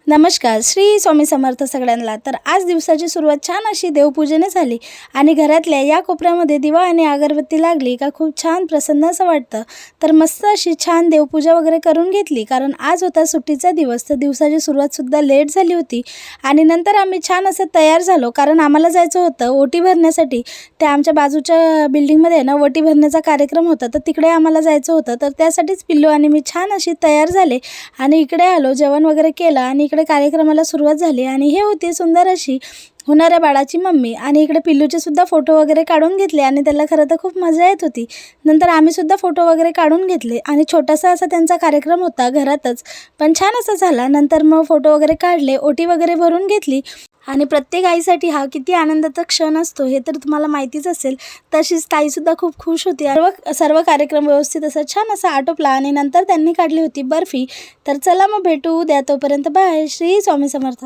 नमस्कार. श्री स्वामी समर्थ सगळ्यांना. तर आज दिवसाची सुरुवात छान अशी देवपूजेने झाली आणि घरातल्या या कोपऱ्यामध्ये दिवा आणि अगरबत्ती लागली का खूप छान प्रसन्न असं वाटतं. तर मस्त अशी छान देवपूजा वगैरे करून घेतली, कारण आज होता सुट्टीचा दिवस. तर दिवसाची सुरुवातसुद्धा लेट झाली होती आणि नंतर आम्ही छान असं तयार झालो, कारण आम्हाला जायचं होतं ओटी भरण्यासाठी. त्या आमच्या बाजूच्या बिल्डिंगमध्ये ना ओटी भरण्याचा कार्यक्रम होता, तर तिकडे आम्हाला जायचं होतं. तर त्यासाठीच पिल्लू आणि मी छान अशी तयार झाले आणि इकडे आलो, जेवण वगैरे केलं आणि इकडे कार्यक्रमाला सुरुवात झाली. आणि हे होती सुंदर अशी होणाऱ्या बाळाची मम्मी. आणि इकडे पिल्लूचे सुद्धा फोटो वगैरे काढून घेतले आणि त्याला खरं तर खूप मजा येत होती. नंतर आम्ही सुद्धा फोटो वगैरे काढून घेतले आणि छोटासा असा त्यांचा कार्यक्रम होता घरातच, पण छान असा झाला. नंतर मग फोटो वगैरे काढले, ओटी वगैरे भरून घेतली. आणि प्रत्येक आईसाठी हा किती आनंदाचा क्षण असतो हे तर तुम्हाला माहितीच असेल. तशीच ताईसुद्धा खूप खुश होती. सर्व कार्यक्रम व्यवस्थित असं छान असा आटोपला आणि नंतर त्यांनी काढली होती बर्फी. तर चला मग भेटू उद्या, तोपर्यंत बाय. श्री स्वामी समर्थ.